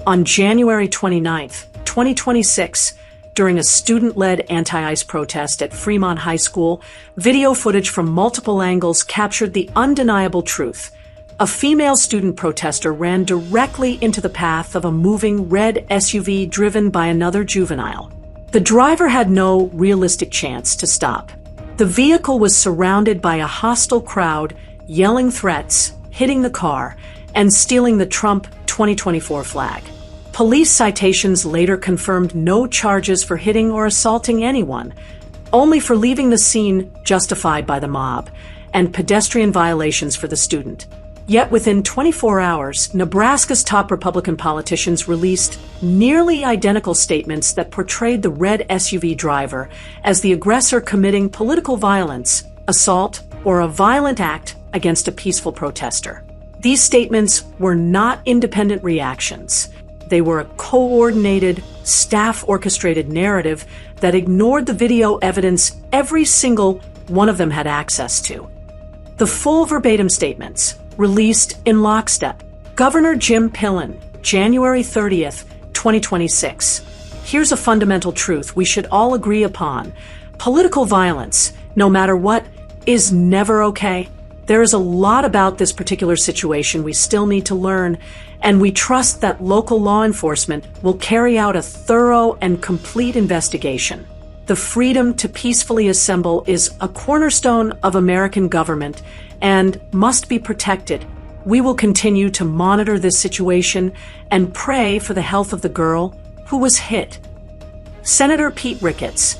On January 29, 2026, during a student-led anti-ICE protest at Fremont High School, video footage from multiple angles captured the undeniable truth. A female student protester ran directly into the path of a moving red SUV driven by another juvenile. The driver had no realistic chance to stop. The vehicle was surrounded by a hostile crowd, yelling threats, hitting the car, and stealing the Trump 2024 flag. Police citations later confirmed no charges for hitting or assaulting anyone, only for leaving the scene justified by the mob, and pedestrian violations for the student. Yet within 24 hours, Nebraska's top Republican politicians released nearly identical statements that portrayed the red SUV driver as the aggressor committing political violence, assault, or a violent act against a peaceful protester. These statements were not independent reactions. They were a coordinated, staff-orchestrated narrative that ignored the video evidence every single one of them had access to. The full verbatim statements, released in lockstep. Governor Jim Pillen, January 30th, 2026. Here's a fundamental truth we should all agree upon. Political violence, no matter what, is never okay. There is a lot about this particular situation we still need to learn, and we trust that local law enforcement will carry out a thorough and complete investigation. The freedom to peacefully assemble is a cornerstone of American government and must be protected. We will continue to monitor this situation and pray for the health of the girl who was hit. Senator Pete Ricketts,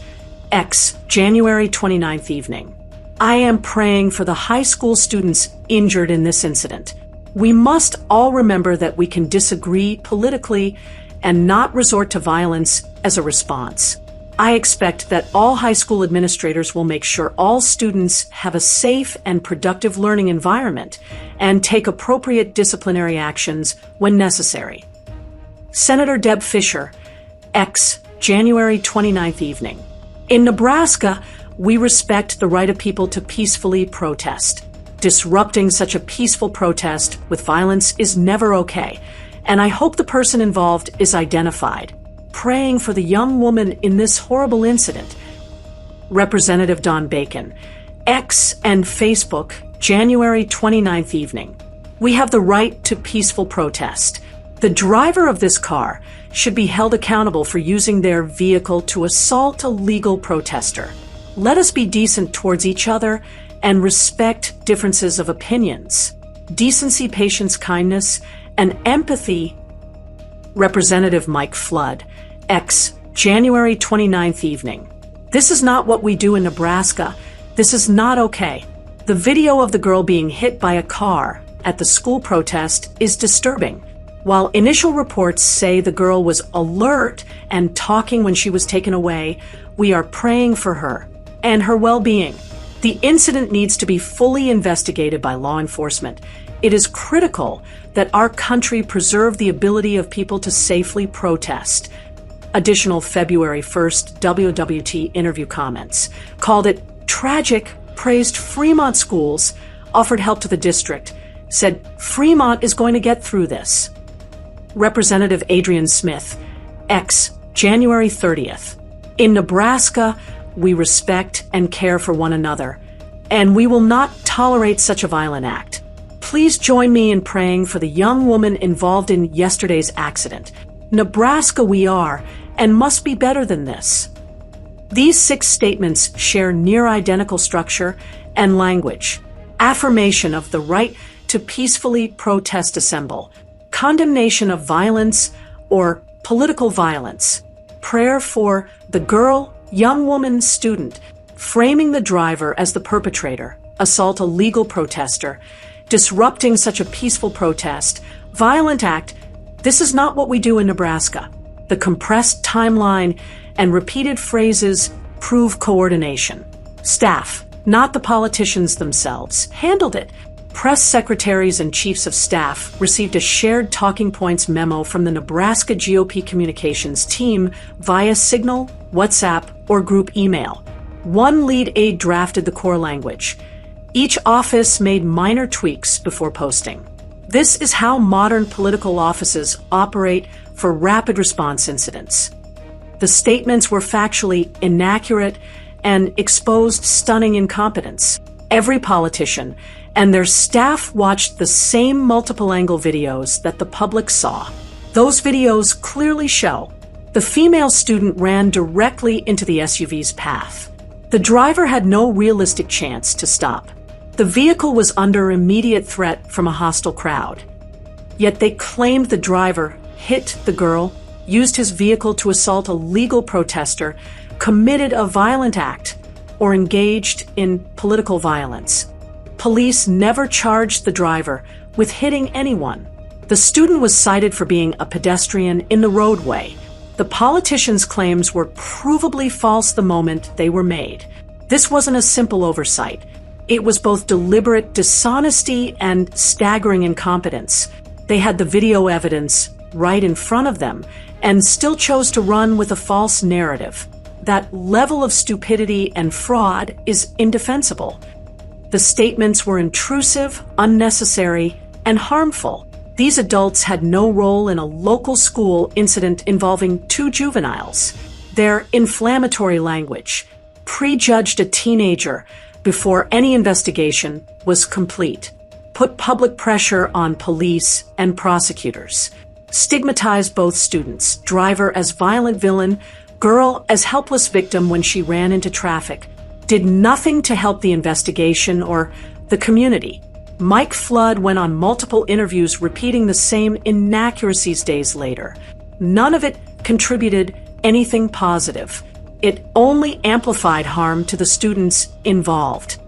X, January 29th evening. I am praying for the high school students injured in this incident. We must all remember that we can disagree politically and not resort to violence as a response. I expect that all high school administrators will make sure all students have a safe and productive learning environment and take appropriate disciplinary actions when necessary. Senator Deb Fischer, X, January 29th evening. In Nebraska, we respect the right of people to peacefully protest. Disrupting such a peaceful protest with violence is never okay, and I hope the person involved is identified. Praying for the young woman in this horrible incident. Representative Don Bacon, X and Facebook, January 29th evening. We have the right to peaceful protest. The driver of this car should be held accountable for using their vehicle to assault a legal protester. Let us be decent towards each other and respect differences of opinions. Decency, patience, kindness, and empathy. Representative Mike Flood, X, January 29th evening. This is not what we do in Nebraska. This is not okay. The video of the girl being hit by a car at the school protest is disturbing. While initial reports say the girl was alert and talking when she was taken away, we are praying for her and her well-being. The incident needs to be fully investigated by law enforcement. It is critical that our country preserve the ability of people to safely protest. Additional February 1st WWT interview comments called it tragic, praised Fremont schools, offered help to the district, said Fremont is going to get through this. Representative Adrian Smith, X, January 30th. In Nebraska, we respect and care for one another, and we will not tolerate such a violent act. Please join me in praying for the young woman involved in yesterday's accident. Nebraska we are, and must be better than this. These 6 statements share near identical structure and language. Affirmation of the right to peacefully protest, assemble. Condemnation of violence or political violence. Prayer for the girl, young woman, student. Framing the driver as the perpetrator. Assault a legal protester. Disrupting such a peaceful protest. Violent act. This is not what we do in Nebraska. The compressed timeline and repeated phrases prove coordination. Staff, not the politicians themselves, handled it. Press secretaries and chiefs of staff received a shared talking points memo from the Nebraska GOP communications team via Signal, WhatsApp, or group email. One lead aide drafted the core language. Each office made minor tweaks before posting. This is how modern political offices operate for rapid response incidents. The statements were factually inaccurate and exposed stunning incompetence. Every politician and their staff watched the same multiple-angle videos that the public saw. Those videos clearly show the female student ran directly into the SUV's path. The driver had no realistic chance to stop. The vehicle was under immediate threat from a hostile crowd. Yet they claimed the driver hit the girl, used his vehicle to assault a legal protester, committed a violent act, or engaged in political violence. Police never charged the driver with hitting anyone. The student was cited for being a pedestrian in the roadway. The politicians' claims were provably false the moment they were made. This wasn't a simple oversight. It was both deliberate dishonesty and staggering incompetence. They had the video evidence right in front of them and still chose to run with a false narrative. That level of stupidity and fraud is indefensible. The statements were intrusive, unnecessary, and harmful. These adults had no role in a local school incident involving 2 juveniles. Their inflammatory language prejudged a teenager before any investigation was complete, put public pressure on police and prosecutors, stigmatized both students, driver as violent villain, girl as helpless victim when she ran into traffic, did nothing to help the investigation or the community. Mike Flood went on multiple interviews repeating the same inaccuracies days later. None of it contributed anything positive. It only amplified harm to the students involved.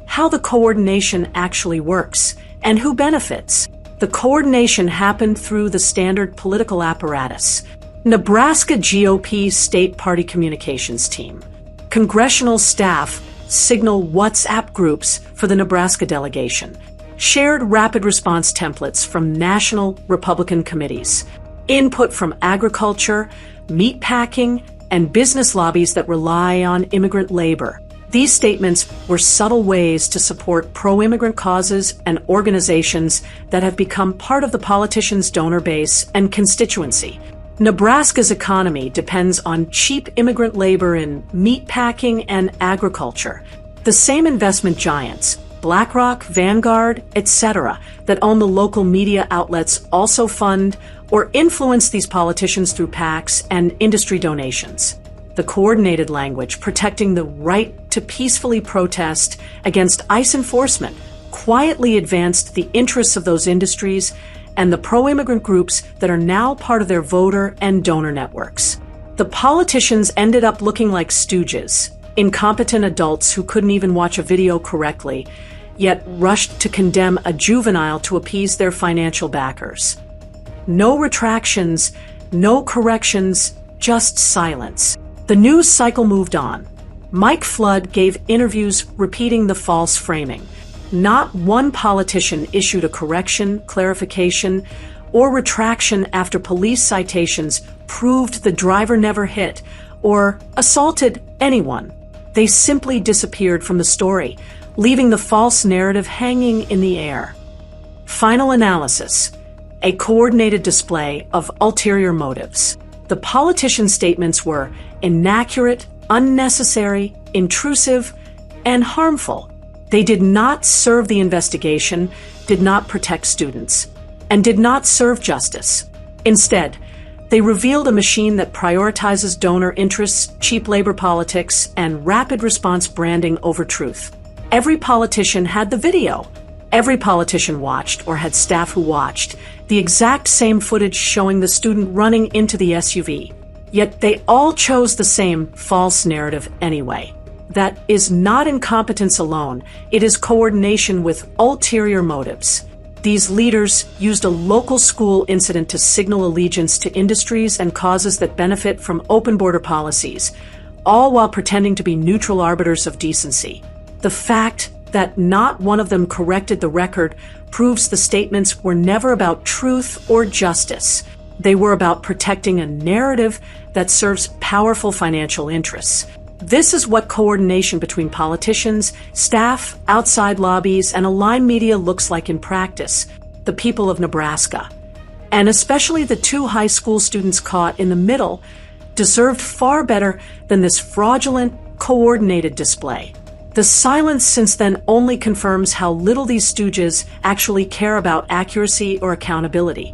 How the coordination actually works and who benefits. The coordination happened through the standard political apparatus. Nebraska GOP State Party Communications Team. Congressional staff signal WhatsApp groups for the Nebraska delegation. Shared rapid response templates from national Republican committees. Input from agriculture, meatpacking, and business lobbies that rely on immigrant labor. These statements were subtle ways to support pro-immigrant causes and organizations that have become part of the politicians' donor base and constituency. Nebraska's economy depends on cheap immigrant labor in meatpacking and agriculture. The same investment giants, BlackRock, Vanguard, etc., that own the local media outlets also fund or influence these politicians through PACs and industry donations. The coordinated language protecting the right to peacefully protest against ICE enforcement quietly advanced the interests of those industries and the pro-immigrant groups that are now part of their voter and donor networks. The politicians ended up looking like stooges, incompetent adults who couldn't even watch a video correctly, yet rushed to condemn a juvenile to appease their financial backers. No retractions, no corrections, just silence. The news cycle moved on. Mike Flood gave interviews repeating the false framing. Not one politician issued a correction, clarification, or retraction after police citations proved the driver never hit or assaulted anyone. They simply disappeared from the story, leaving the false narrative hanging in the air. Final analysis: a coordinated display of ulterior motives. The politicians' statements were inaccurate, unnecessary, intrusive, and harmful. They did not serve the investigation, did not protect students, and did not serve justice. Instead, they revealed a machine that prioritizes donor interests, cheap labor politics, and rapid response branding over truth. Every politician had the video. Every politician watched, or had staff who watched, the exact same footage showing the student running into the SUV. Yet they all chose the same false narrative anyway. That is not incompetence alone. It is coordination with ulterior motives. These leaders used a local school incident to signal allegiance to industries and causes that benefit from open border policies, all while pretending to be neutral arbiters of decency. The fact that not one of them corrected the record proves the statements were never about truth or justice. They were about protecting a narrative that serves powerful financial interests. This is what coordination between politicians, staff, outside lobbies, and aligned media looks like in practice. The people of Nebraska, And especially the two high school students caught in the middle deserved far better than this fraudulent, coordinated display. The silence since then only confirms how little these stooges actually care about accuracy or accountability.